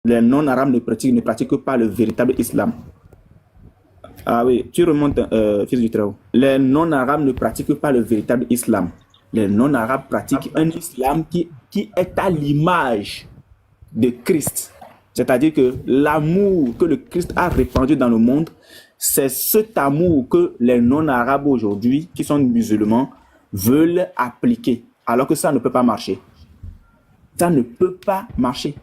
Les non-arabes ne pratiquent pas le véritable islam. Ah oui, tu remontes, fils du Très-Haut. Les non-arabes ne pratiquent pas le véritable islam. Les non-arabes pratiquent un islam qui est à l'image de Christ. C'est-à-dire que l'amour que le Christ a répandu dans le monde, c'est cet amour que les non-arabes aujourd'hui, qui sont musulmans, veulent appliquer. Alors que ça ne peut pas marcher. Ça ne peut pas marcher.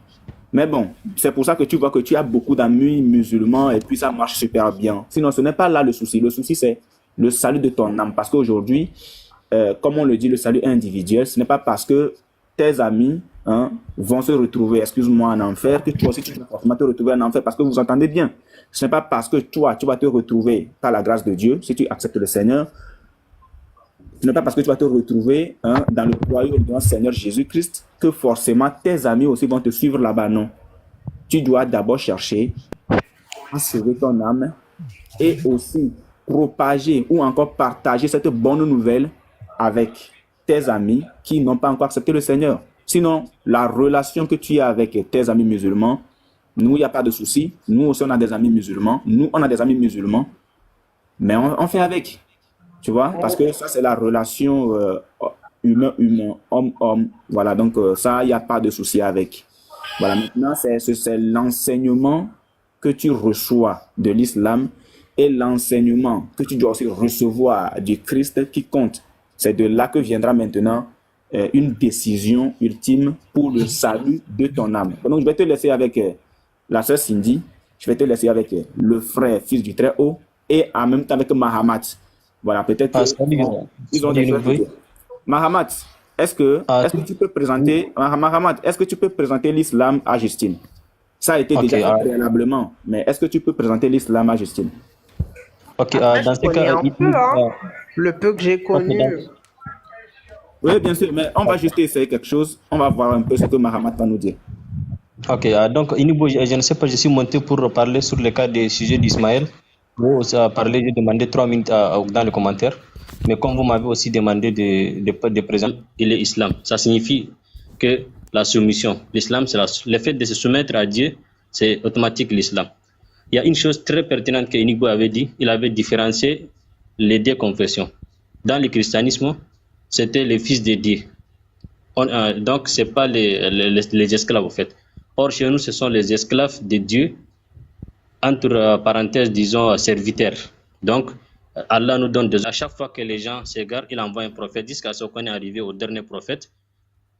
Mais bon, c'est pour ça que tu vois que tu as beaucoup d'amis musulmans et puis ça marche super bien. Sinon, ce n'est pas là le souci. Le souci, c'est le salut de ton âme. Parce qu'aujourd'hui, comme on le dit, le salut individuel, ce n'est pas parce que tes amis vont se retrouver, excuse-moi, en enfer, que toi aussi tu vas forcément te retrouver en enfer parce que vous entendez bien. Ce n'est pas parce que toi, tu vas te retrouver par la grâce de Dieu, si tu acceptes le Seigneur, ce n'est pas parce que tu vas te retrouver dans le royaume de notre Seigneur Jésus-Christ que forcément tes amis aussi vont te suivre là-bas. Non. Tu dois d'abord chercher à sauver ton âme et aussi propager ou encore partager cette bonne nouvelle avec tes amis qui n'ont pas encore accepté le Seigneur. Sinon, la relation que tu as avec tes amis musulmans, nous, il n'y a pas de souci. Nous aussi, on a des amis musulmans. Nous, on a des amis musulmans. Mais on fait avec. Tu vois, parce que ça, c'est la relation humain-humain, homme-homme. Voilà, donc ça, il n'y a pas de souci avec. Voilà, maintenant, c'est l'enseignement que tu reçois de l'islam et l'enseignement que tu dois aussi recevoir du Christ qui compte. C'est de là que viendra maintenant une décision ultime pour le salut de ton âme. Donc, je vais te laisser avec la sœur Cindy, je vais te laisser avec le frère, fils du Très-Haut, et en même temps avec Mahamat. Voilà, peut-être Salut, ils ont des salut choses à Nubui. dire. Mahamat, est-ce que, est-ce que tu peux présenter, Mahamat, est-ce que tu peux présenter l'islam à Justine? Ça a été ok, déjà fait préalablement, mais est-ce que tu peux présenter l'islam à Justine? ok, Après, je dans ce connais cas, un peu, hein. Le peu que j'ai ok, connu. Oui, bien sûr, mais on va juste essayer quelque chose. On va voir un peu ce que Mahamat va nous dire. ok, donc Inibo, je ne sais pas, je suis monté pour parler sur le cas des sujets d'Ismaël. Vous aussi parlé, j'ai demandé 3 minutes dans les commentaires. Mais comme vous m'avez aussi demandé de présenter l'islam, ça signifie que la soumission, l'islam, c'est le fait de se soumettre à Dieu, c'est automatique l'islam. Il y a une chose très pertinente que Inigo avait dit, il avait différencié les deux confessions. Dans le christianisme, c'était les fils de Dieu. Donc, ce n'est pas les esclaves, en fait. Or, chez nous, ce sont les esclaves de Dieu, entre parenthèses, disons, serviteurs. Donc, Allah nous donne à chaque fois que les gens s'égarent, il envoie un prophète jusqu'à ce qu'on est arrivé au dernier prophète,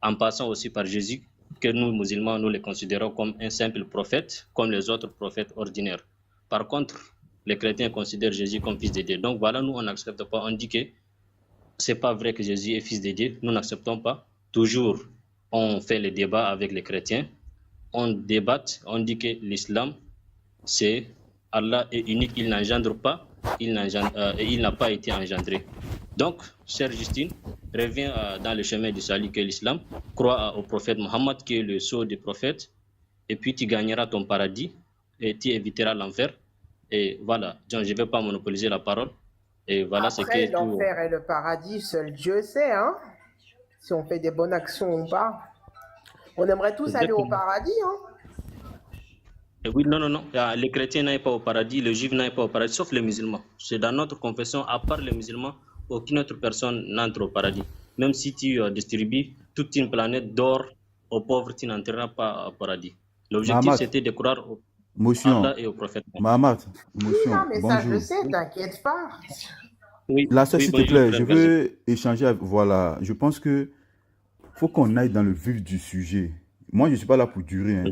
en passant aussi par Jésus, que nous, musulmans, nous les considérons comme un simple prophète, comme les autres prophètes ordinaires. Par contre, les chrétiens considèrent Jésus comme fils de Dieu. Donc voilà, nous, on n'accepte pas. On dit que c'est pas vrai que Jésus est fils de Dieu. Nous n'acceptons pas. Toujours, on fait le débat avec les chrétiens. On débat, on dit que l'islam, c'est Allah est unique, il n'engendre pas, il n'a pas été engendré. Donc, chère Justine, reviens dans le chemin du salut que l'islam, crois au prophète Mohammed qui est le sceau des prophètes, et puis tu gagneras ton paradis et tu éviteras l'enfer. Et voilà, donc, je ne vais pas monopoliser la parole. Et voilà ce Après, que tout. l'enfer et le paradis, seul Dieu sait, hein. Si on fait des bonnes actions ou pas. On aimerait tous aller au Exactement. paradis, hein. Et oui, non, non, non. Les chrétiens n'aillent pas au paradis, les juifs n'aillent pas au paradis, sauf les musulmans. C'est dans notre confession, à part les musulmans, aucune autre personne n'entre au paradis. Même si tu distribues toute une planète d'or aux pauvres, tu n'entreras pas au paradis. L'objectif, Mahamat, c'était de croire au motion. Allah et au prophète. Mahamat, Oui, non, motion. mais ça, je le Bonjour. sais, t'inquiète pas. Oui, La sœur, oui, s'il te bonjour, plaît, je frère, vas-y. veux échanger. Voilà, je pense que faut qu'on aille dans le vif du sujet. Moi, je ne suis pas là pour durer.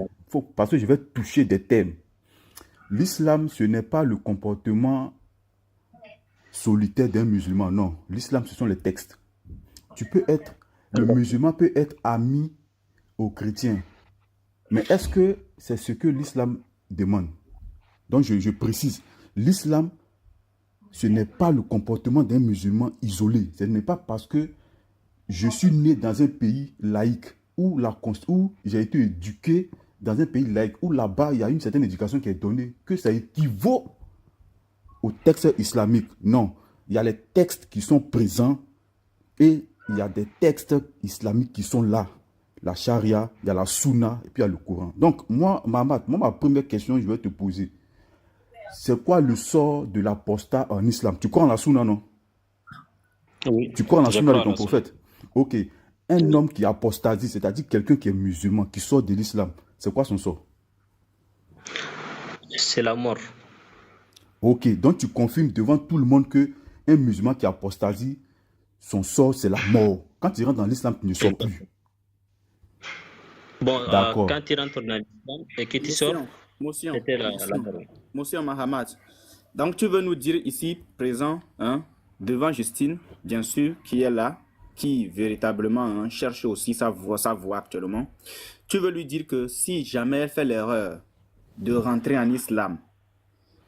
Parce que je vais toucher des thèmes. L'islam, ce n'est pas le comportement solitaire d'un musulman. Non, l'islam, ce sont les textes. Le musulman peut être ami aux chrétiens. Mais est-ce que c'est ce que l'islam demande? Donc, je précise. L'islam, ce n'est pas le comportement d'un musulman isolé. Ce n'est pas parce que je suis né dans un pays laïque où j'ai été éduqué dans un pays laïque où là-bas, il y a une certaine éducation qui est donnée, que ça équivaut au texte islamique. Non, il y a les textes qui sont présents et il y a des textes islamiques qui sont là. la charia, il y a la sunna et puis il y a le Coran. Donc, moi, Mahamat, ma première question, je vais te poser. C'est quoi le sort de l'apostat en islam? Tu crois en la sunna, non? Oui, Tu crois en la je sunna de crois à ton la sunna. prophète? Ok. Un homme qui apostasie, c'est-à-dire quelqu'un qui est musulman, qui sort de l'islam, c'est quoi son sort? C'est la mort. Ok. Donc, tu confirmes devant tout le monde que un musulman qui apostasie, son sort, c'est la mort. Quand tu rentres dans l'islam, tu ne sors plus. Bon, D'accord. quand tu rentres dans l'islam et que tu sors, c'était la mort. Monsieur Mahamat, donc tu veux nous dire ici, présent, hein, devant Justine, bien sûr, qui est là, qui véritablement hein, cherche aussi sa voie actuellement. Tu veux lui dire que si jamais elle fait l'erreur de rentrer en islam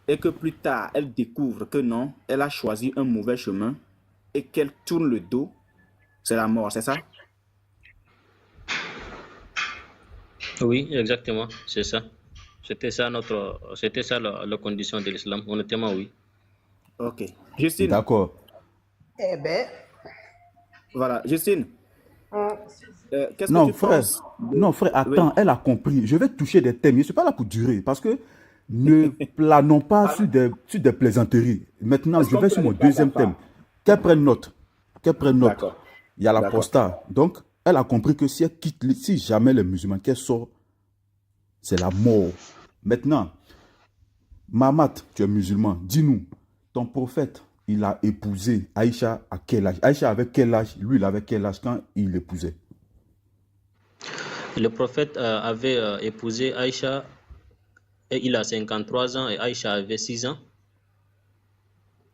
et que plus tard elle découvre que non, elle a choisi un mauvais chemin et qu'elle tourne le dos, c'est la mort, c'est ça? Oui, exactement, c'est ça. C'était ça la condition de l'islam. Honnêtement, oui. Ok. Justine. D'accord. Eh ben. Voilà, Justine. Qu'est-ce Non, que tu frère. penses Non, frère, attends, elle a compris. Je vais toucher des thèmes. Je ne suis pas là pour durer. Parce que ne planons pas sur des plaisanteries. Maintenant, je vais sur mon deuxième thème. Qu'elle prenne note. Qu'elle prenne note. D'accord. Il y a l'apostat. Donc, elle a compris que si elle quitte, si jamais les musulmans, qu'elle sort, c'est la mort. Maintenant, Mahamat, tu es musulman. Dis-nous, ton prophète, il a épousé Aïcha à quel âge? Aïcha avait quel âge? Lui, il avait quel âge quand il l'épousait? Le prophète avait épousé Aïcha et il a 53 ans et Aïcha avait 6 ans.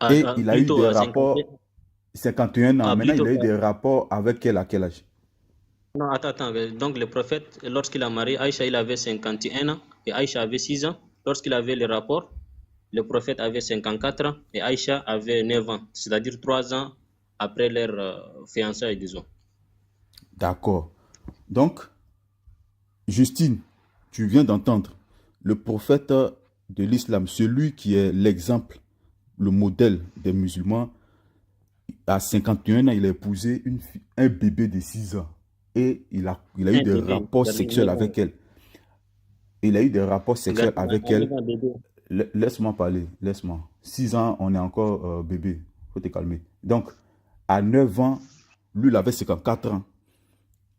Et il a eu des rapports 51 ans. Maintenant, il a eu des rapports avec elle à quel âge? Non, attends. Donc, le prophète, lorsqu'il a marié Aïcha, il avait 51 ans et Aïcha avait 6 ans. Lorsqu'il avait le rapport, le prophète avait 54 ans et Aïcha avait 9 ans, c'est-à-dire 3 ans après leur fiançailles, disons. D'accord. Donc, Justine, tu viens d'entendre le prophète de l'islam, celui qui est l'exemple, le modèle des musulmans. À 51 ans, il a épousé un bébé de 6 ans. Et il a eu des rapports sexuels avec elle. Il a eu des rapports sexuels avec elle. Laisse-moi parler, laisse-moi. 6 ans, on est encore bébé. Il faut te calmer. Donc, à 9 ans, lui, il avait 54 ans.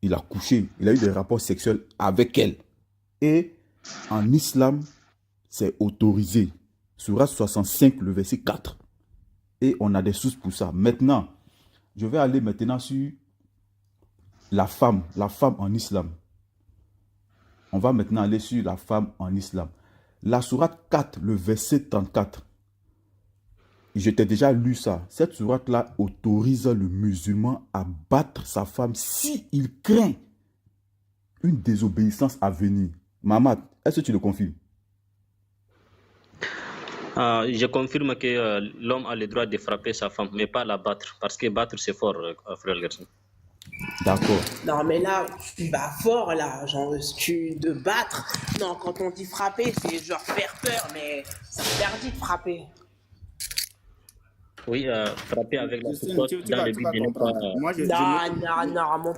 Il a couché. Il a eu des rapports sexuels avec elle. Et en islam, c'est autorisé. Sourate 65, le verset 4. Et on a des sources pour ça. Maintenant, je vais aller maintenant sur la femme en islam. On va maintenant aller sur la femme en islam. La sourate 4, le verset 34. Je t'ai déjà lu ça. Cette sourate-là autorise le musulman à battre sa femme s'il craint une désobéissance à venir. Mahamat, est-ce que tu le confirmes? Je confirme que l'homme a le droit de frapper sa femme, mais pas la battre, parce que battre c'est fort, frère Gerson. D'accord. Non, mais là, tu vas fort, là. Genre, de battre. Non, quand on dit frapper, c'est genre faire peur, mais c'est interdit de frapper. Oui, frapper avec la coupe dans le but de ne pas... Non, mon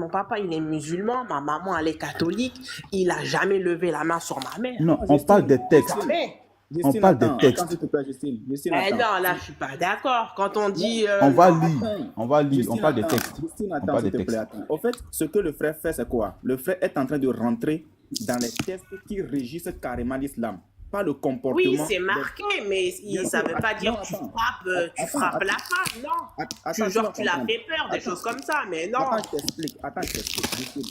papa, il est musulman, ma maman, elle est catholique. Il a jamais levé la main sur ma mère. Non, on parle des textes. Jamais. Justine, on parle des textes. Attends, s'il te plaît, Justine. Non, là, je suis pas d'accord. Quand on dit... on va lire, Justine, on parle des textes. Justine, On parle s'il des te plaît, textes. attends. Au fait, ce que le frère fait, c'est quoi? Le frère est en train de rentrer dans les textes qui régissent carrément l'islam. Pas le comportement. Oui, c'est marqué, mais ça ne veut pas dire que tu frappes la femme, non. Tu l'as fait peur, des choses comme ça, mais non. Attends, je t'explique.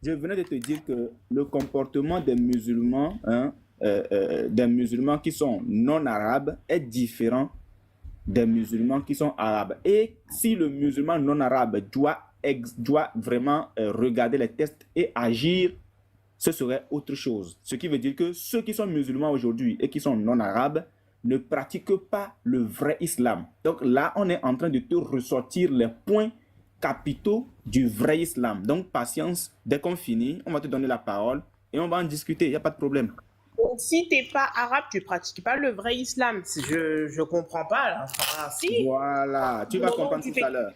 Je venais de te dire que le comportement des musulmans, des musulmans qui sont non arabes est différent des musulmans qui sont arabes. Et si le musulman non arabe doit vraiment regarder les textes et agir, ce serait autre chose. Ce qui veut dire que ceux qui sont musulmans aujourd'hui et qui sont non arabes ne pratiquent pas le vrai islam. Donc là, on est en train de te ressortir les points capitaux du vrai islam. Donc patience, dès qu'on finit, on va te donner la parole et on va en discuter, il n'y a pas de problème. Si tu n'es pas arabe, tu ne pratiques pas le vrai islam. Je ne comprends pas. Là. Enfin, si. Voilà, tu vas comprendre tout à l'heure.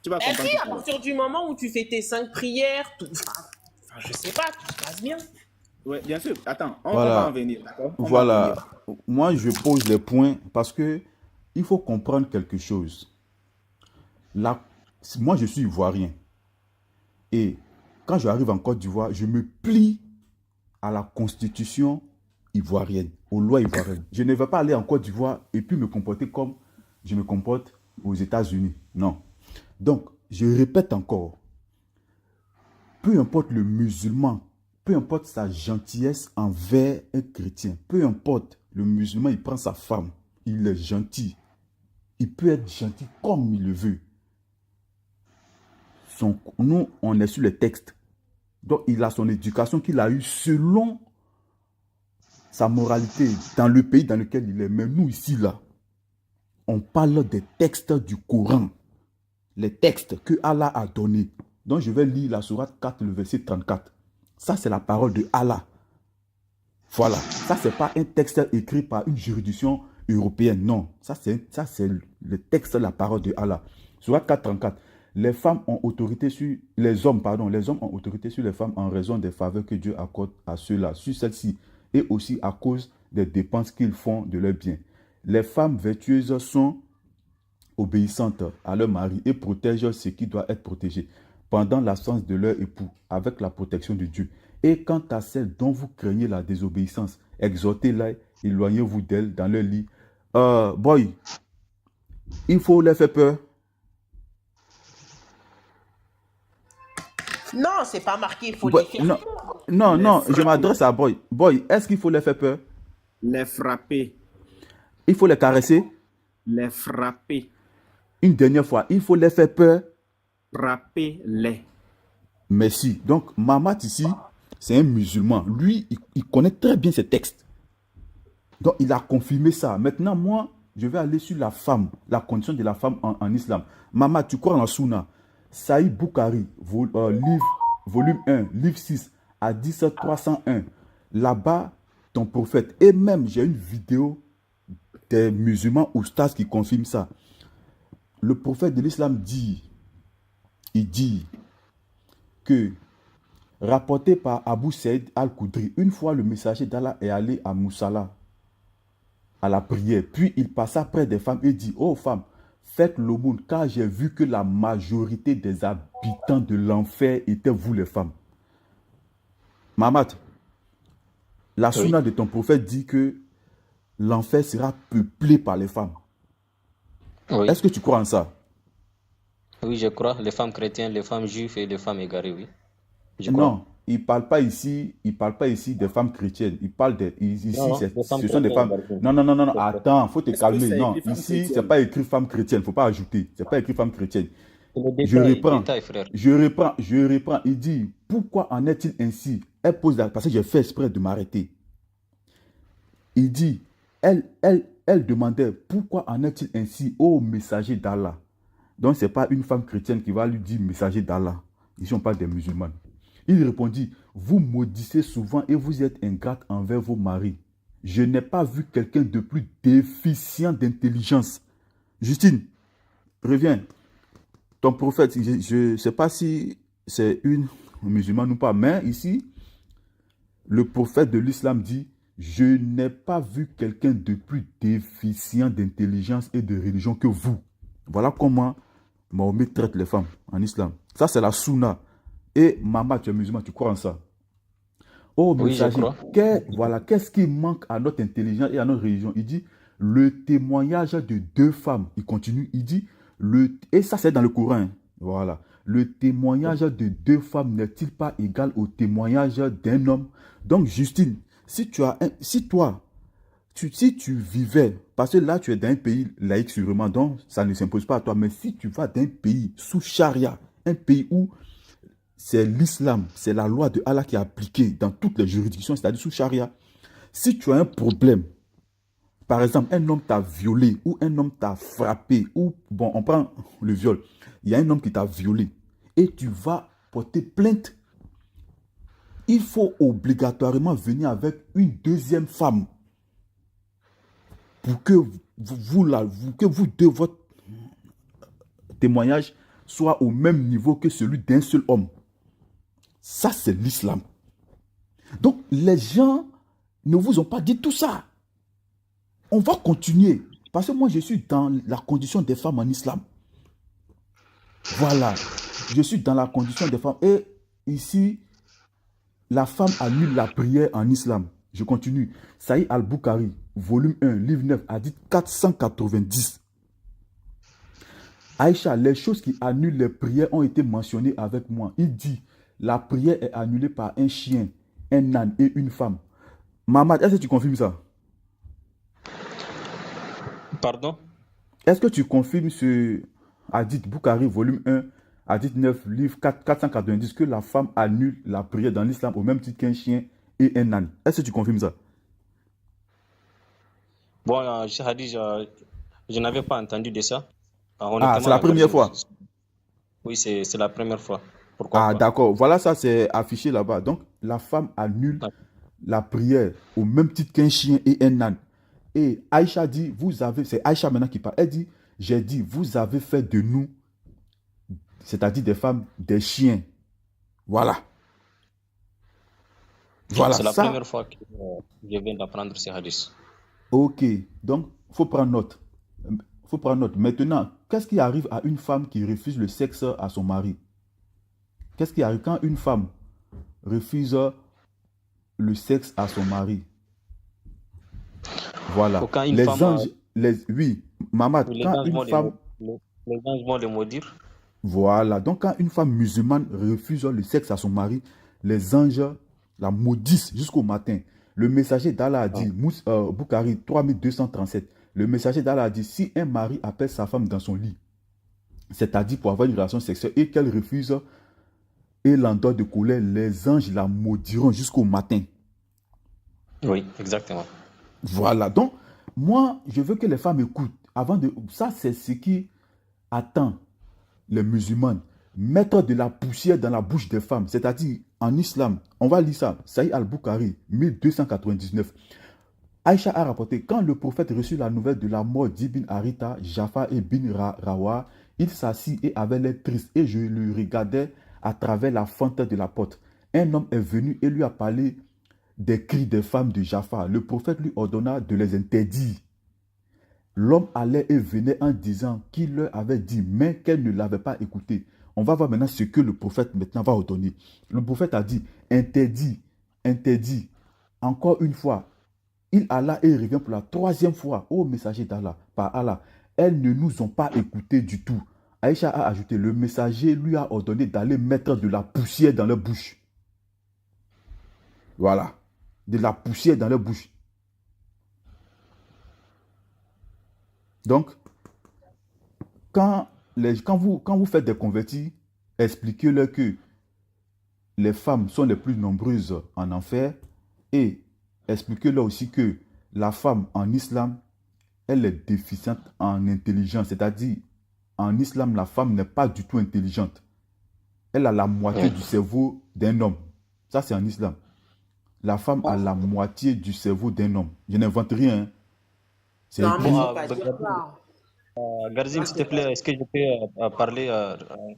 Tu vas Eh comprendre si, tout à à l'heure. partir du moment où tu fais tes 5 prières, je sais pas, tout se passe bien. Ouais, bien sûr. Attends, on va en Voilà. venir, d'accord? On va en venir. Voilà. Moi, je pose les points parce que il faut comprendre quelque chose. Là, moi, je suis ivoirien. Et quand j'arrive en Côte d'Ivoire, je me plie à la constitution ivoirienne, aux lois ivoiriennes. Je ne vais pas aller en Côte d'Ivoire et puis me comporter comme je me comporte aux États-Unis. Non. Donc, je répète encore, peu importe le musulman, peu importe sa gentillesse envers un chrétien, peu importe, le musulman, il prend sa femme, il est gentil. Il peut être gentil comme il le veut. Nous, on est sur les textes. Donc, il a son éducation qu'il a eue selon sa moralité dans le pays dans lequel il est. Mais nous, ici, là, on parle des textes du Coran. Les textes que Allah a donnés. Donc, je vais lire la sourate 4, le verset 34. Ça, c'est la parole de Allah. Voilà. Ça, ce n'est pas un texte écrit par une juridiction européenne. Non. Ça, c'est le texte, la parole de Allah. Sourate 4, 34. Les femmes ont autorité sur les hommes, pardon, les hommes ont autorité sur les femmes en raison des faveurs que Dieu accorde à ceux-là, sur celles-ci, et aussi à cause des dépenses qu'ils font de leurs biens. Les femmes vertueuses sont obéissantes à leur mari et protègent ce qui doit être protégé pendant l'absence de leur époux, avec la protection de Dieu. Et quant à celles dont vous craignez la désobéissance, exhortez-les, éloignez-vous d'elles dans leur lit. Boy, il faut leur faire peur. Non, c'est pas marqué, il faut Boy, les faire non, peur. non, Les non, je frapper. m'adresse à Boy. Boy, est-ce qu'il faut les faire peur? Les frapper. Il faut les caresser? Les frapper. Une dernière fois, il faut les faire peur? Frapper-les. Merci. Donc, Mamat ici, c'est un musulman. Lui, il connaît très bien ces textes. Donc, il a confirmé ça. Maintenant, moi, je vais aller sur la femme, la condition de la femme en islam. Mamat, tu crois en la Sunna? Saïd Boukhari, volume 1, livre 6, hadith 301. Là-bas, ton prophète, et même j'ai une vidéo des musulmans oustas qui confirment ça. Le prophète de l'islam dit, il dit que, rapporté par Abu Saïd al-Koudri, une fois le messager d'Allah est allé à Moussala, à la prière, puis il passa près des femmes et dit, ô femmes, faites l'aumône, car j'ai vu que la majorité des habitants de l'enfer étaient vous les femmes. Mamat, la sunna de ton prophète dit que l'enfer sera peuplé par les femmes. Oui. Est-ce que tu crois en ça? Oui, je crois. Les femmes chrétiennes, les femmes juives et les femmes égarées, oui. Je crois. Non, il ne parle pas ici des femmes chrétiennes. Il parle ici, Non, des femmes ce sont des chrétiennes, femmes. pardon. Non, attends, faut te Est-ce que calmer. c'est Non, écrit femme ici, c'est chrétienne? pas écrit femme chrétienne. Faut pas ajouter. C'est pas écrit femme chrétienne. C'est le Je reprends. détail, frère. Je reprends. Il dit, pourquoi en est-il ainsi? Elle pose parce que j'ai fait exprès de m'arrêter. Il dit, elle demandait, pourquoi en est-il ainsi, ô messager d'Allah? Donc, ce n'est pas une femme chrétienne qui va lui dire messager d'Allah. Ici, on parle des musulmans. Il répondit, vous maudissez souvent et vous êtes ingrate envers vos maris. Je n'ai pas vu quelqu'un de plus déficient d'intelligence. Justine, reviens. Ton prophète, je ne sais pas si c'est une musulmane ou pas, mais ici, le prophète de l'islam dit, je n'ai pas vu quelqu'un de plus déficient d'intelligence et de religion que vous. Voilà comment Mahomet traite les femmes en islam. Ça, c'est la sunna. Et Maman, tu es musulman, tu crois en ça? Oh, Oui, je messager, crois. qu'est-ce qui manque à notre intelligence et à notre religion? Il dit, le témoignage de deux femmes. Il continue, il dit, et ça c'est dans le Coran. Hein. Voilà. Le témoignage de deux femmes n'est-il pas égal au témoignage d'un homme? Donc, Justine, si tu vivais, parce que là tu es dans un pays laïque sûrement, donc ça ne s'impose pas à toi, mais si tu vas dans un pays sous charia, un pays où c'est l'islam, c'est la loi de Allah qui est appliquée dans toutes les juridictions, c'est-à-dire sous charia, si tu as un problème, par exemple, un homme t'a violé ou un homme t'a frappé, ou, bon, on prend le viol, il y a un homme qui t'a violé et tu vas porter plainte, il faut obligatoirement venir avec une deuxième femme pour que vous deux, votre témoignage soit au même niveau que celui d'un seul homme. Ça, c'est l'islam. Donc, les gens ne vous ont pas dit tout ça. On va continuer. Parce que moi, je suis dans la condition des femmes en islam. Voilà. Je suis dans la condition des femmes. Et ici, la femme annule la prière en islam. Je continue. Saïd al-Bukhari, volume 1, livre 9, hadith 490. Aïcha, les choses qui annulent les prières ont été mentionnées avec moi. Il dit, la prière est annulée par un chien, un âne et une femme. Mamad, est-ce que tu confirmes ça? Pardon? Est-ce que tu confirmes ce hadith Bukhari, volume 1, hadith 9, livre 490, que la femme annule la prière dans l'islam au même titre qu'un chien et un âne? Est-ce que tu confirmes ça? Bon, ce hadith, je n'avais pas entendu de ça. Ah, c'est la première fois. Oui, c'est la première fois. Pourquoi Ah, pas? d'accord. Voilà, ça c'est affiché là-bas. Donc, la femme annule la prière au même titre qu'un chien et un âne. Et Aïcha dit, c'est Aïcha maintenant qui parle. Elle dit, j'ai dit, vous avez fait de nous, c'est-à-dire des femmes, des chiens. Voilà. Voilà, C'est la ça. première fois que je viens d'apprendre ces hadiths. Ok, donc, il faut prendre note. Faut prendre note. Maintenant, qu'est-ce qui arrive à une femme qui refuse le sexe à son mari? Qu'est-ce qui arrive quand une femme refuse le sexe à son mari? Voilà. Quand une les femme, anges, oui, Mamad, les quand anges une vont femme, les anges vont le maudire. voilà, donc quand une femme musulmane refuse le sexe à son mari, les anges la maudissent jusqu'au matin. Le messager d'Allah a dit, Bukhari 3237, le messager d'Allah a dit, si un mari appelle sa femme dans son lit, c'est-à-dire pour avoir une relation sexuelle, et qu'elle refuse et l'endort de colère, les anges la maudiront jusqu'au matin. Oui, exactement. Voilà, donc moi, je veux que les femmes écoutent. Ça, c'est ce qui attend les musulmans. Mettre de la poussière dans la bouche des femmes, c'est-à-dire en islam, on va lire ça, Saïd al-Bukhari, 1299. Aïcha a rapporté, quand le prophète reçut la nouvelle de la mort d'Ibn Harita, Jafar et Bin Rawa, il s'assit et avait l'air triste, et je le regardais à travers la fente de la porte. Un homme est venu et lui a parlé des cris des femmes de Jafar. Le prophète lui ordonna de les interdire. L'homme allait et venait en disant qu'il leur avait dit, mais qu'elle ne l'avait pas écouté. On va voir maintenant ce que le prophète maintenant va ordonner. Le prophète a dit, interdit, interdit. Encore une fois, il alla et revient pour la troisième fois. Ô messager d'Allah, par Allah, elles ne nous ont pas écoutés du tout. Aïcha a ajouté, le messager lui a ordonné d'aller mettre de la poussière dans leur bouche. Voilà, de la poussière dans leur bouche. Donc, quand vous faites des convertis, expliquez-leur que les femmes sont les plus nombreuses en enfer et expliquez-leur aussi que la femme en islam, elle est déficiente en intelligence. C'est-à-dire, en islam, la femme n'est pas du tout intelligente. Elle a la moitié du cerveau d'un homme. Ça, c'est en islam. La femme a la moitié du cerveau d'un homme. Je n'invente rien. Hein. C'est Non, mais écrit. faut pas dire ça. Garzim, s'il te plaît, est-ce que je peux parler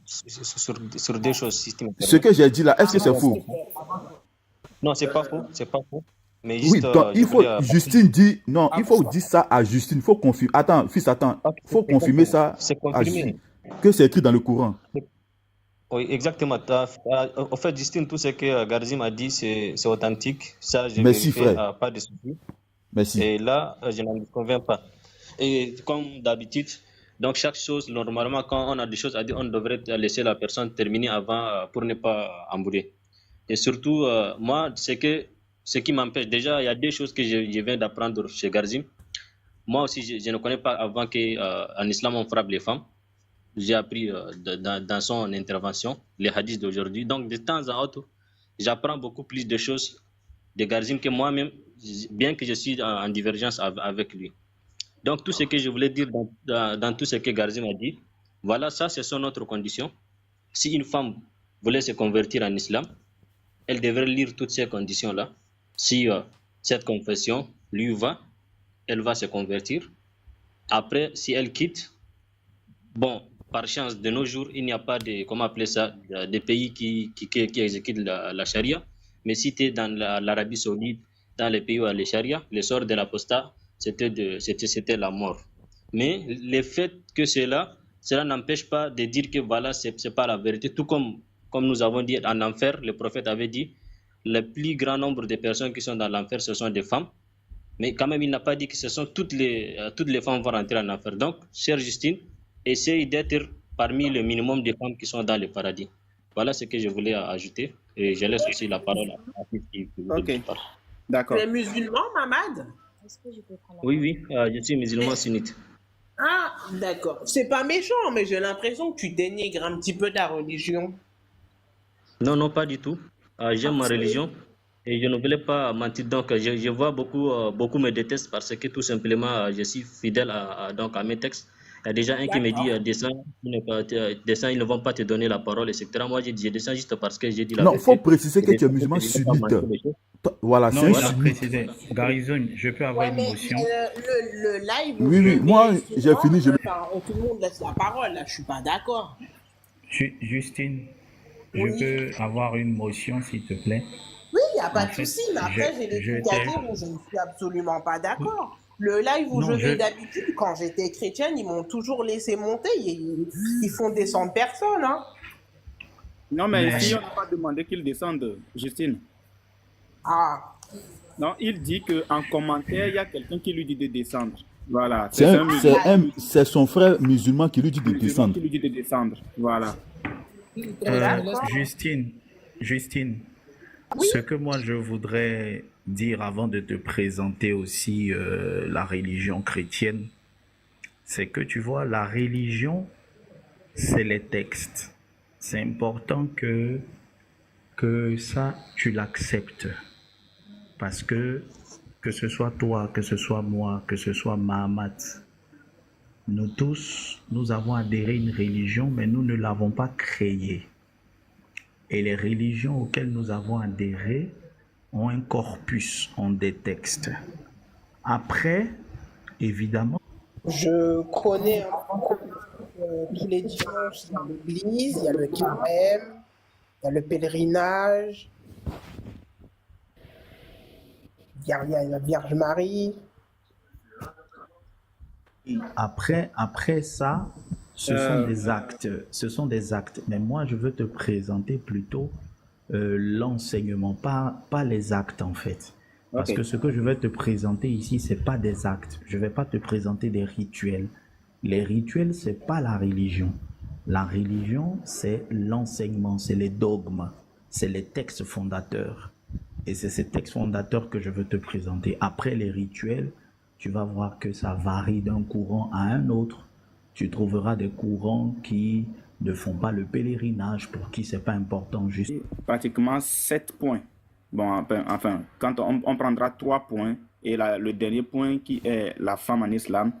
sur deux choses, si tu me Ce permets? que j'ai dit là, est-ce que c'est faux? Non, c'est pas faux, c'est pas faux. Mais Oui, juste, donc il je faut, voulais Justine dit, non, il faut dire ça à Justine, il faut confirmer, attends, fils, attends, Ok, il faut c'est confirmer confirmé. ça C'est à confirmé. Justine, que c'est écrit dans le Coran. Oui, exactement. En fait, Justine, tout ce que Garzim a dit, c'est authentique. Ça, j'ai Merci, vérifié, frère, pas de souci. merci. Et là, je n'en conviens pas. Et comme d'habitude, donc chaque chose, normalement, quand on a des choses à dire, on devrait laisser la personne terminer avant pour ne pas embrouiller. Et surtout, moi, ce qui m'empêche, déjà, il y a deux choses que je viens d'apprendre chez Garzim. Moi aussi, je ne connais pas avant qu'en islam, on frappe les femmes. J'ai appris dans son intervention, les hadiths d'aujourd'hui. Donc, de temps en temps, j'apprends beaucoup plus de choses de Garzim que moi-même, bien que je suis en divergence avec lui. Donc, tout ce que je voulais dire dans tout ce que Garzim a dit, voilà, ça, ce sont notre condition. Si une femme voulait se convertir en islam, elle devrait lire toutes ces conditions-là. Si cette confession lui va, elle va se convertir. Après, si elle quitte, bon, par chance, de nos jours, il n'y a pas de, comment appeler ça, des pays qui exécutent la charia. Mais si tu es dans l'Arabie Saoudite, dans les pays où il y a la charia, le sort de l'apostat, c'était la mort. Mais le fait que cela n'empêche pas de dire que voilà, c'est pas la vérité. Tout comme nous avons dit en enfer, le prophète avait dit, le plus grand nombre de personnes qui sont dans l'enfer, ce sont des femmes. Mais quand même, il n'a pas dit que ce sont toutes les femmes vont rentrer en enfer. Donc, chère Justine, essaye d'être parmi le minimum de femmes qui sont dans le paradis. Voilà ce que je voulais ajouter. Et je laisse aussi la parole à ceux qui veulent Ok, parler. Tu d'accord. es musulman, Mamad? Oui, je suis musulman sunnite. Ah, d'accord. C'est pas méchant, mais j'ai l'impression que tu dénigres un petit peu ta religion. Non, pas du tout. J'aime ma religion et je ne voulais pas mentir. Donc, je vois beaucoup me détestent parce que tout simplement, je suis fidèle donc, à mes textes. Il y a déjà un qui me dit D'accord. descends, ils ne vont pas te donner la parole, etc. Moi, j'ai dit, je descends juste parce que j'ai dit la Non, il faut vérité. préciser Et que des tu es fois, musulman je ne vais pas sunnite. mentir des choses. Voilà, Non, c'est un il a Voilà. précisé. Garrison, je peux avoir Ouais, une mais motion. le live où Oui, je oui, moi, vais, j'ai fini. enfin, tout le monde laisse la parole, là, je suis pas d'accord. Justine, je Oui. peux avoir une motion, s'il te plaît. Oui, il n'y a pas En de fait, souci, mais après, j'ai des je trucs à t'ai... dire où je ne suis absolument pas d'accord. Le live où je Non, vais d'habitude, quand j'étais chrétienne, ils m'ont toujours laissé monter. Ils font descendre personne, hein. Non, mais ici, Mais on n'a pas demandé qu'il descende, Justine. Ah, Non, il dit qu'en commentaire, il y a quelqu'un qui lui dit de descendre. Voilà, C'est c'est un musulman c'est son frère musulman qui lui dit de qui descendre. lui dit de descendre. Voilà. d'accord. Justine, Oui, ce que moi je voudrais dire avant de te présenter aussi la religion chrétienne, c'est que tu vois, la religion, c'est les textes. C'est important que ça, tu l'acceptes. Parce que ce soit toi, que ce soit moi, que ce soit Mahamat, nous tous, nous avons adhéré à une religion, mais nous ne l'avons pas créée. Et les religions auxquelles nous avons adhéré ont un corpus, ont des textes. Après, évidemment, je connais un peu tous les dimanches, il y a l'église, il y a le carême, il y a le pèlerinage, il y a la Vierge Marie. après ça, ce sont des actes. Mais moi, je veux te présenter plutôt l'enseignement, pas les actes en fait. Parce Ok. que ce que je vais te présenter ici, c'est pas des actes. Je vais pas te présenter des rituels. Les rituels, c'est pas la religion. La religion, c'est l'enseignement, c'est les dogmes, c'est les textes fondateurs. Et c'est ces textes fondateurs que je veux te présenter. Après les rituels, tu vas voir que ça varie d'un courant à un autre. Tu trouveras des courants qui ne font pas le pèlerinage, pour qui c'est pas important, juste. Pratiquement 7 points. Bon, enfin, quand on prendra 3 points et le dernier point qui est la femme en islam,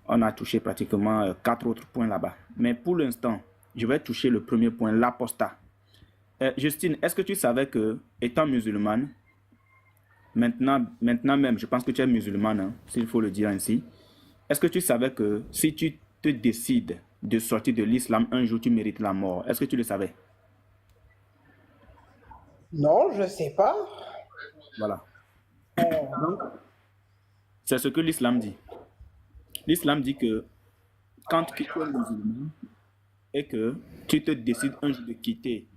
on a touché pratiquement 4 autres points là-bas. Mais pour l'instant, je vais toucher le premier point, l'apostat. Justine, est-ce que tu savais que, étant musulmane, maintenant même, je pense que tu es musulmane, hein, s'il faut le dire ainsi, est-ce que tu savais que si tu te décides de sortir de l'islam, un jour tu mérites la mort? Est-ce que tu le savais? Non, je sais pas. Voilà. Donc, c'est ce que l'islam dit. L'islam dit que quand tu es musulman et que tu te décides un jour de quitter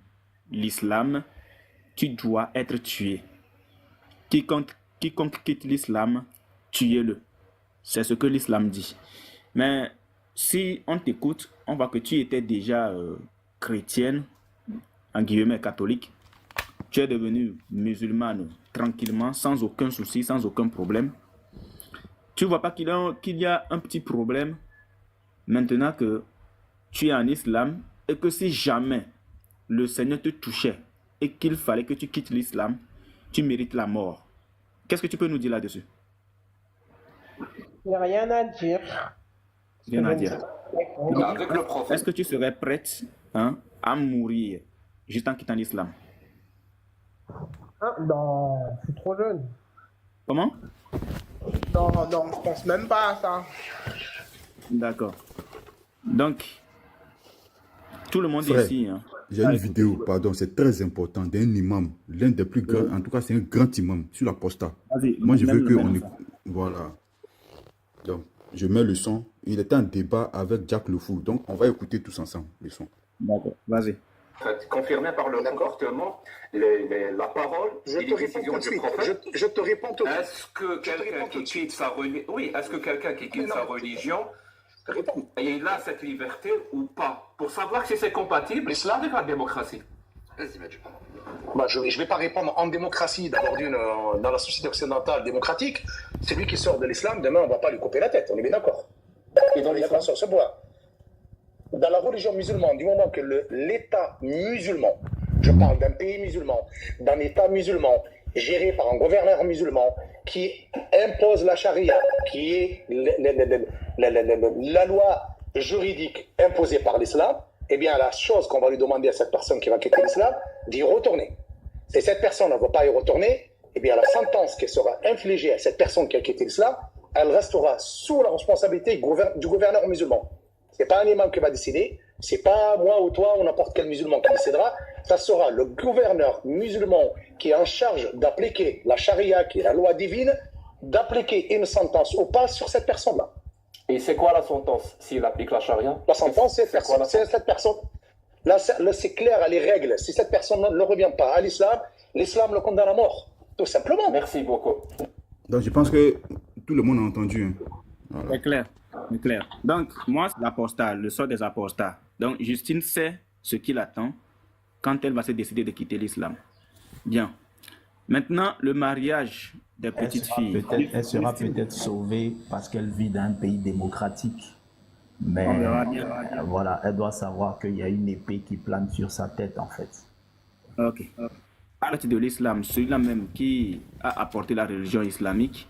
l'islam, tu dois être tué. Quiconque quitte l'islam, tuez-le. C'est ce que l'islam dit. Mais si on t'écoute, on voit que tu étais déjà chrétienne, en guillemets catholique. Tu es devenue musulmane tranquillement, sans aucun souci, sans aucun problème. Tu ne vois pas qu'il y a un petit problème maintenant que tu es en islam et que si jamais le Seigneur te touchait et qu'il fallait que tu quittes l'islam, tu mérites la mort. Qu'est-ce que tu peux nous dire là-dessus? Il n'y a rien à dire. Rien à dire. Avec le prophète. Est-ce que tu serais prête, hein, à mourir juste en quittant l'islam? Ah, non, je suis trop jeune. Comment? Non, je pense même pas à ça. D'accord. Donc, Tout le monde Frère, ici. Hein. j'ai une vidéo, pardon, c'est très important, d'un imam, l'un des plus grands, en tout cas, c'est un grand imam sur l'apostat. Vas-y, Moi, je veux même le qu'on même. écoute. Voilà. Donc, je mets le son. Il était en débat avec Jack Le Fou. Donc, on va écouter tous ensemble le son. D'accord, vas-y. En fait, confirmé par le comportement, la parole Je et te les réponds tout décisions de du suite. prophète. Je te réponds tout de suite. Est-ce que quelqu'un qui quitte sa religion, oui, est-ce que quelqu'un qui quitte sa religion, il a cette liberté ou pas, pour savoir si c'est compatible l'islam avec la démocratie? Bah, je ne vais pas répondre en démocratie, d'abord dans la société occidentale démocratique. Celui qui sort de l'islam, demain, on ne va pas lui couper la tête, on est bien d'accord. Et dans l'islam sur ce point. Dans la religion musulmane, du moment que l'État musulman, je parle d'un pays musulman, d'un État musulman, géré par un gouverneur musulman, qui impose la charia, qui est la loi juridique imposée par l'islam, eh bien, la chose qu'on va lui demander à cette personne qui va quitter l'islam, d'y retourner. Si cette personne ne va pas y retourner, eh bien, la sentence qui sera infligée à cette personne qui a quitté l'islam, elle restera sous la responsabilité du gouverneur musulman. Ce n'est pas un imam qui va décider, ce n'est pas moi ou toi ou n'importe quel musulman qui décidera, ça sera le gouverneur musulman qui est en charge d'appliquer la charia, qui est la loi divine, d'appliquer une sentence ou pas sur cette personne-là. Et c'est quoi la sentence s'il applique la charia? La sentence, c'est cette personne. Là, c'est clair à les règles. Si cette personne ne revient pas à l'islam, l'islam le condamne à mort. Tout simplement. Merci beaucoup. Donc, je pense que tout le monde a entendu. Hein. Voilà. C'est clair. C'est clair. Donc, moi, c'est l'apostat, le sort des apostats. Donc, Justine sait ce qu'il attend quand elle va se décider de quitter l'islam. Bien. Maintenant, le mariage des petites filles. Elle sera peut-être sauvée parce qu'elle vit dans un pays démocratique. Mais On verra bien. voilà, elle doit savoir qu'il y a une épée qui plane sur sa tête, en fait. Ok. À partir de l'islam, celui-là même qui a apporté la religion islamique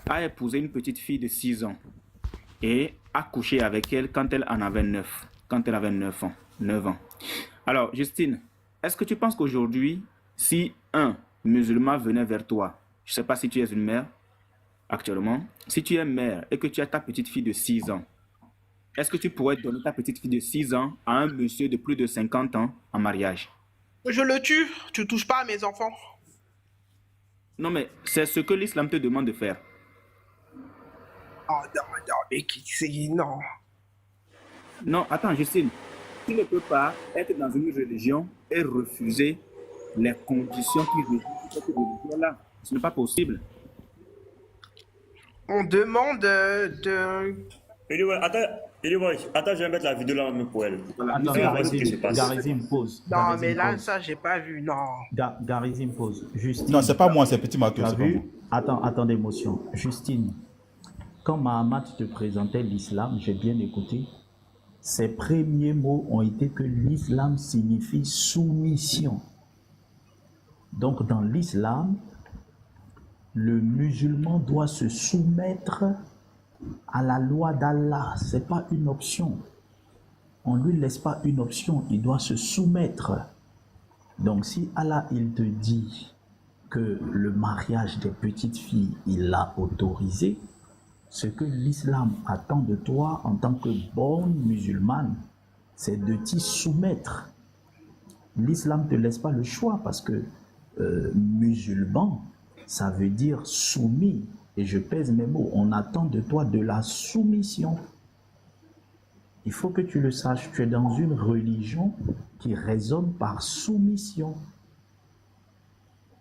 a épousé une petite fille de 6 ans et a couché avec elle quand elle en avait 9. Quand elle avait 9 ans. 9 ans. Alors, Justine, est-ce que tu penses qu'aujourd'hui, si un musulman venait vers toi, je ne sais pas si tu es une mère actuellement, si tu es mère et que tu as ta petite fille de 6 ans, est-ce que tu pourrais donner ta petite fille de 6 ans à un monsieur de plus de 50 ans en mariage? Je le tue, tu touches pas à mes enfants. Non, mais c'est ce que l'islam te demande de faire. Oh non, mais qui c'est... Non. Non, attends, Justine. Tu ne peux pas être dans une religion et refuser les conditions qui régissent cette religion-là. Ce n'est pas possible. On demande de... Attends, je vais mettre la vidéo là même pour elle. Attends, Garizim pose. Non, mais là, ça, j'ai pas vu, non. Garizim pose. Justine. Non, c'est pas moi, c'est Petit Matou. Tu as C'est pas moi. vu? Attends d'émotion. Justine, quand Mahamat te présentait l'islam, j'ai bien écouté. Ses premiers mots ont été que l'islam signifie soumission. Donc, dans l'islam, le musulman doit se soumettre à la loi d'Allah. Ce n'est pas une option. On ne lui laisse pas une option, il doit se soumettre. Donc, si Allah, il te dit que le mariage des petites filles, il l'a autorisé, ce que l'islam attend de toi en tant que bonne musulmane, c'est de t'y soumettre. L'islam ne te laisse pas le choix parce que musulman, ça veut dire soumis. Et je pèse mes mots, on attend de toi de la soumission. Il faut que tu le saches, tu es dans une religion qui raisonne par soumission.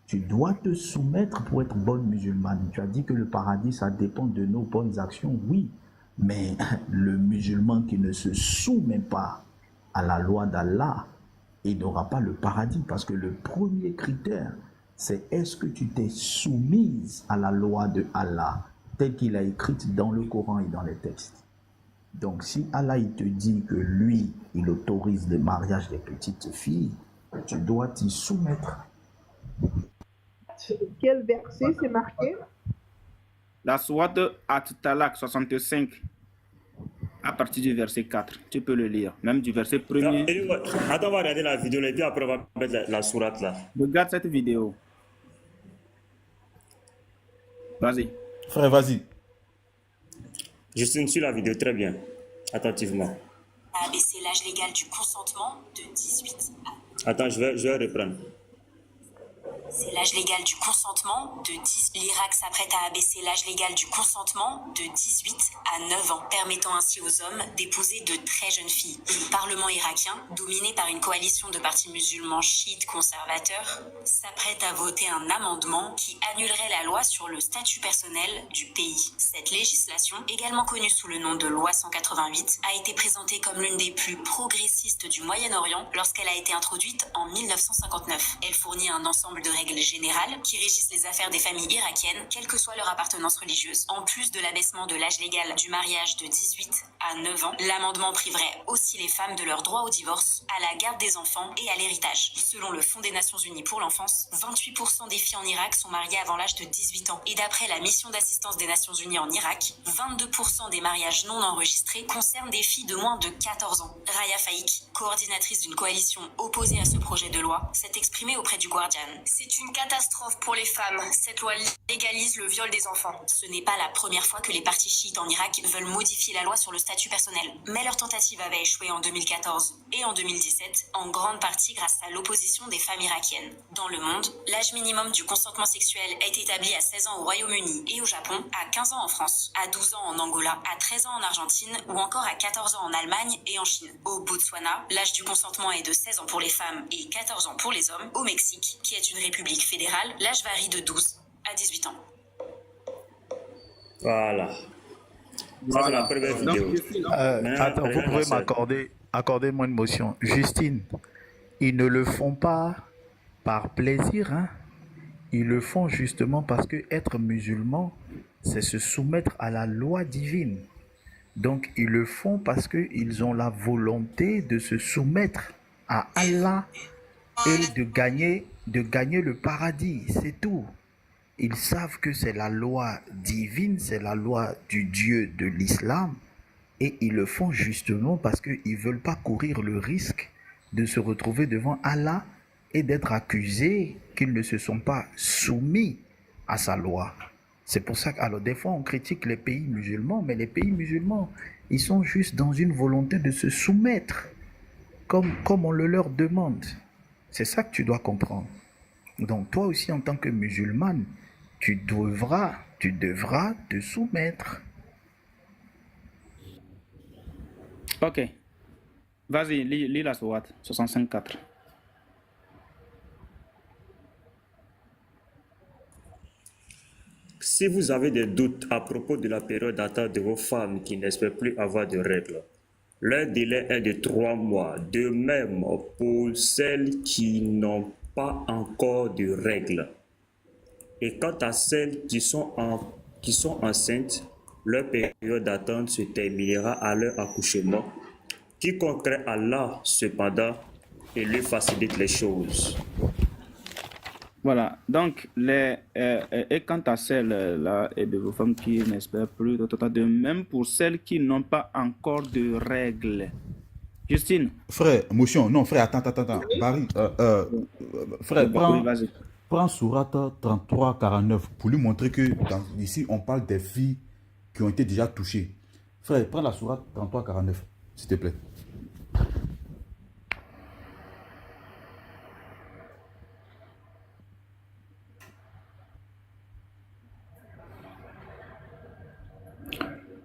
Tu dois te soumettre pour être bonne musulmane. Tu as dit que le paradis, ça dépend de nos bonnes actions, oui. Mais le musulman qui ne se soumet pas à la loi d'Allah, il n'aura pas le paradis. Parce que le premier critère, c'est est-ce que tu t'es soumise à la loi de Allah, telle qu'il a écrite dans le Coran et dans les textes. Donc si Allah il te dit que lui, il autorise le mariage des petites filles, tu dois t'y soumettre. Quel verset c'est marqué? La sourate At-Talaq 65, à partir du verset 4. Tu peux le lire, même du verset 1er. Attends, on va regarder la vidéo et puis après on va mettre la sourate là. Regarde cette vidéo. Vas-y. Frère, vas-y. Justine, suis la vidéo très bien, attentivement. à abaisser l'âge légal du consentement de 18 à... Attends, je vais reprendre. C'est l'âge légal du consentement de 10. L'Irak s'apprête à abaisser l'âge légal du consentement de 18 à 9 ans, permettant ainsi aux hommes d'épouser de très jeunes filles. Le Parlement irakien, dominé par une coalition de partis musulmans chiites conservateurs, s'apprête à voter un amendement qui annulerait la loi sur le statut personnel du pays. Cette législation, également connue sous le nom de loi 188, a été présentée comme l'une des plus progressistes du Moyen-Orient lorsqu'elle a été introduite en 1959. Elle fournit un ensemble de règles générales qui régissent les affaires des familles irakiennes, quelle que soit leur appartenance religieuse. En plus de l'abaissement de l'âge légal du mariage de 18 à 9 ans, l'amendement priverait aussi les femmes de leur droit au divorce, à la garde des enfants et à l'héritage. Selon le Fonds des Nations Unies pour l'enfance, 28% des filles en Irak sont mariées avant l'âge de 18 ans. Et d'après la mission d'assistance des Nations Unies en Irak, 22% des mariages non enregistrés concernent des filles de moins de 14 ans. Raya Faik, coordinatrice d'une coalition opposée à ce projet de loi, s'est exprimée auprès du Guardian. C'est une catastrophe pour les femmes. Cette loi légalise le viol des enfants. Ce n'est pas la première fois que les partis chiites en Irak veulent modifier la loi sur le statut personnel. Mais leur tentative avait échoué en 2014 et en 2017, en grande partie grâce à l'opposition des femmes irakiennes. Dans le monde, l'âge minimum du consentement sexuel est établi à 16 ans au Royaume-Uni et au Japon, à 15 ans en France, à 12 ans en Angola, à 13 ans en Argentine ou encore à 14 ans en Allemagne et en Chine. Au Botswana, l'âge du consentement est de 16 ans pour les femmes et 14 ans pour les hommes. Au Mexique, qui est une république fédérale, l'âge varie de 12 à 18 ans. Voilà. Ça, c'est la première vidéo. Attends, vous pouvez accorder-moi une motion. Justine, ils ne le font pas par plaisir, hein. Ils le font justement parce que être musulman, c'est se soumettre à la loi divine. Donc, ils le font parce qu'ils ont la volonté de se soumettre à Allah et de gagner le paradis, c'est tout. Ils savent que c'est la loi divine, c'est la loi du Dieu de l'islam, et ils le font justement parce qu'ils ne veulent pas courir le risque de se retrouver devant Allah et d'être accusés qu'ils ne se sont pas soumis à sa loi. C'est pour ça que, alors des fois on critique les pays musulmans, mais les pays musulmans, ils sont juste dans une volonté de se soumettre, comme on le leur demande. C'est ça que tu dois comprendre. Donc toi aussi en tant que musulmane, tu devras te soumettre. Ok. Vas-y, lis la sourate 65.4. Si vous avez des doutes à propos de la période d'attente de vos femmes qui n'espèrent plus avoir de règles, leur délai est de 3 mois. De même pour celles qui n'ont pas encore de règles. Et quant à celles qui sont enceintes, leur période d'attente se terminera à leur accouchement. Quiconque crée Allah, cependant, et lui facilite les choses. Voilà, donc, et quant à celles-là et de vos femmes qui n'espèrent plus, de même pour celles qui n'ont pas encore de règles. Justine. Frère, motion, non, frère, attends. Barry, frère, prends sourate 33-49 pour lui montrer que ici, on parle des filles qui ont été déjà touchées. Frère, prends la sourate 33-49, s'il te plaît.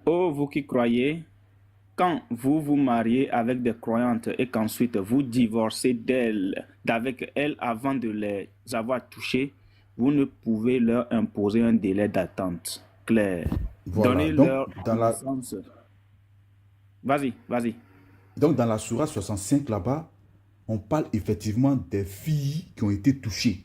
Ô vous qui croyez, quand vous vous mariez avec des croyantes et qu'ensuite vous divorcez d'avec elles avant de les avoir touchées, vous ne pouvez leur imposer un délai d'attente clair. Voilà. Donnez-leur sens. Vas-y. Donc dans la sourate 65 là-bas, on parle effectivement des filles qui ont été touchées.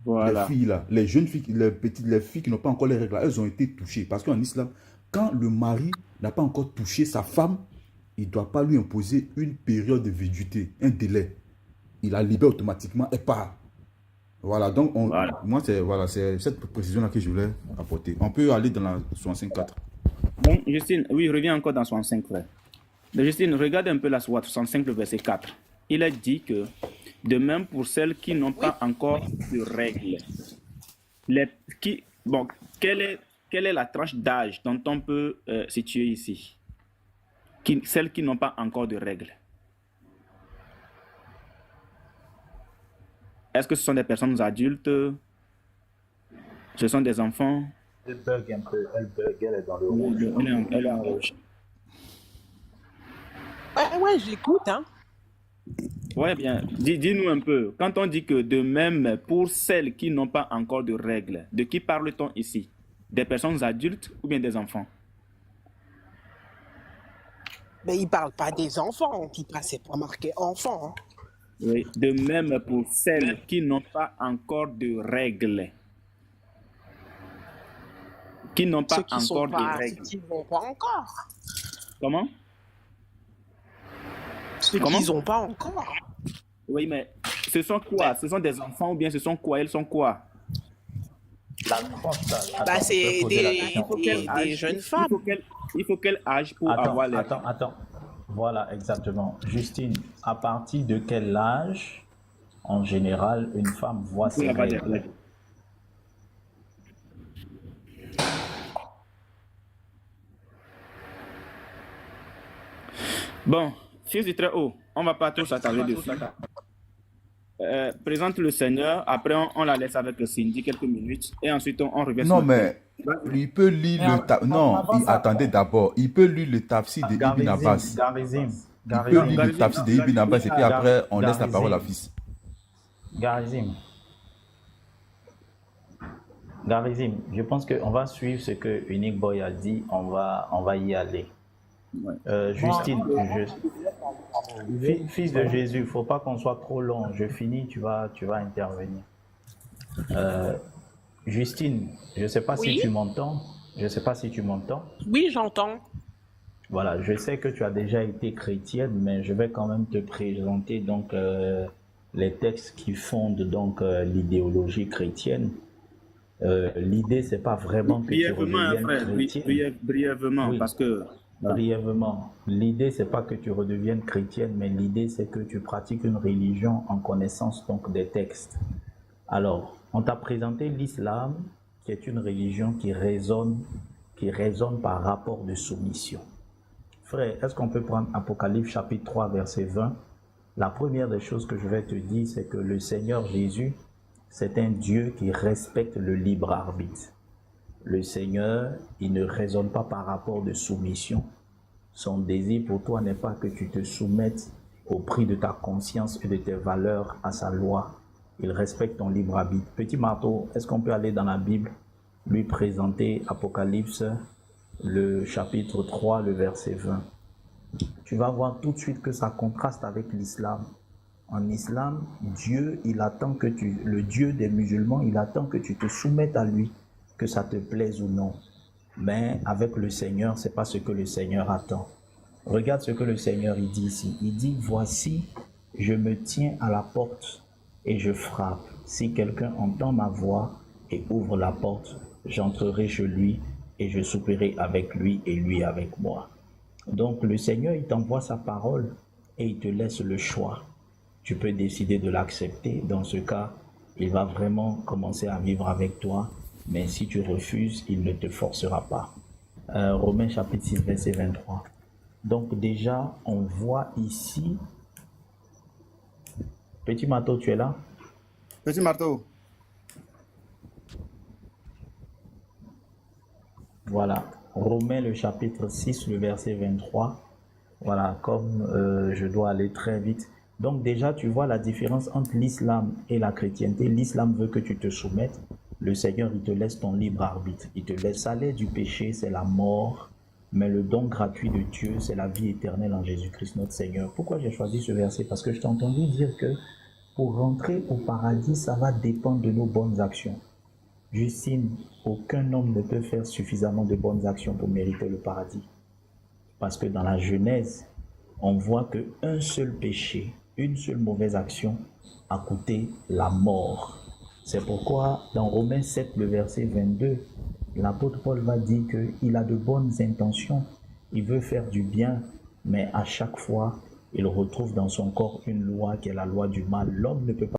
Voilà. Les filles là, les jeunes filles, les filles qui n'ont pas encore les règles là, elles ont été touchées. Parce qu'en islam, quand le mari n'a pas encore touché sa femme, il ne doit pas lui imposer une période de virginité, un délai. Il la libère automatiquement et part. Voilà, donc moi c'est cette précision-là que je voulais apporter. On peut aller dans la 65.4. Bon, Justine, oui, reviens encore dans 65, frère. Justine, regarde un peu la sourate 65, le verset 4. Il est dit que, de même pour celles qui n'ont pas encore de règles, quelle est la tranche d'âge dont on peut situer ici? celles qui n'ont pas encore de règles. Est-ce que ce sont des personnes adultes? Ce sont des enfants? Elle bug un peu, elle est dans le rouge. Elle est en rouge. Ouais, j'écoute, hein. Ouais, bien. Dis-nous un peu. Quand on dit que de même pour celles qui n'ont pas encore de règles, de qui parle-t-on ici? Des personnes adultes ou bien des enfants? Mais il parle pas des enfants, c'est pas marqué enfant. Hein. Oui, de même pour celles qui n'ont pas encore de règles. Qui n'ont pas encore de règles. Ceux qui n'ont pas encore. Comment? Ceux qui n'ont pas encore. Oui, mais ce sont quoi? Ce sont des enfants ou bien ce sont quoi? Elles sont quoi? La tranche d'âge. Bah, c'est des jeunes femmes. Il faut quel âge pour avoir les... Attends. Voilà, exactement. Justine, à partir de quel âge, en général, une femme voit ses règles? Bon, fils du Très-Haut, on ne va pas tous s'attarder dessus. Présente le Seigneur, après on la laisse avec Cindy quelques minutes et ensuite on revient Non, sur mais il peut lire le tafsir. Non, attendez d'abord. Il peut lire le tafsir de Ibn Abbas. Il peut lire le tafsir de Ibn Abbas et puis après on laisse la parole à fils. Garizim, je pense qu'on va suivre ce que Unique Boy a dit, on va y aller. Justine, fils de Jésus, il ne faut pas qu'on soit trop long. Je finis, tu vas intervenir. Justine, je ne sais pas si tu m'entends. Oui, j'entends. Voilà, je sais que tu as déjà été chrétienne, mais je vais quand même te présenter donc les textes qui fondent donc l'idéologie chrétienne. L'idée, c'est pas vraiment que tu redeviennes chrétienne. Brièvement, oui. Parce que... Brièvement, l'idée, c'est pas que tu redeviennes chrétienne, mais l'idée, c'est que tu pratiques une religion en connaissance donc des textes. Alors, on t'a présenté l'islam, qui est une religion qui raisonne par rapport de soumission. Frère, est-ce qu'on peut prendre Apocalypse chapitre 3, verset 20? La première des choses que je vais te dire, c'est que le Seigneur Jésus, c'est un Dieu qui respecte le libre arbitre. Le Seigneur, il ne raisonne pas par rapport de soumission. Son désir pour toi n'est pas que tu te soumettes au prix de ta conscience et de tes valeurs à sa loi. Il respecte ton libre arbitre. Petit marteau, est-ce qu'on peut aller dans la Bible, lui présenter Apocalypse, le chapitre 3, le verset 20. Tu vas voir tout de suite que ça contraste avec l'islam. En islam, Dieu, le Dieu des musulmans, il attend que tu te soumettes à lui, que ça te plaise ou non. Mais avec le Seigneur, c'est pas ce que le Seigneur attend. Regarde ce que le Seigneur il dit ici. Il dit, voici, je me tiens à la porte et je frappe. Si quelqu'un entend ma voix et ouvre la porte, j'entrerai chez lui et je souperai avec lui et lui avec moi. Donc le Seigneur, il t'envoie sa parole et il te laisse le choix. Tu peux décider de l'accepter. Dans ce cas, il va vraiment commencer à vivre avec toi. Mais si tu refuses, il ne te forcera pas. Romains chapitre 6, verset 23. Donc déjà, on voit ici... Petit marteau, tu es là? Petit marteau. Voilà. Romains le chapitre 6, le verset 23. Voilà, comme je dois aller très vite. Donc déjà, tu vois la différence entre l'islam et la chrétienté. L'islam veut que tu te soumettes. Le Seigneur, il te laisse ton libre arbitre. Il te laisse aller du péché, c'est la mort. Mais le don gratuit de Dieu, c'est la vie éternelle en Jésus-Christ, notre Seigneur. Pourquoi j'ai choisi ce verset? Parce que je t'ai entendu dire que pour rentrer au paradis, ça va dépendre de nos bonnes actions. Justine, aucun homme ne peut faire suffisamment de bonnes actions pour mériter le paradis. Parce que dans la Genèse, on voit qu'un seul péché, une seule mauvaise action a coûté la mort. C'est pourquoi dans Romains 7, le verset 22, l'apôtre Paul va dire qu'il a de bonnes intentions, il veut faire du bien, mais à chaque fois, il retrouve dans son corps une loi qui est la loi du mal. L'homme ne peut pas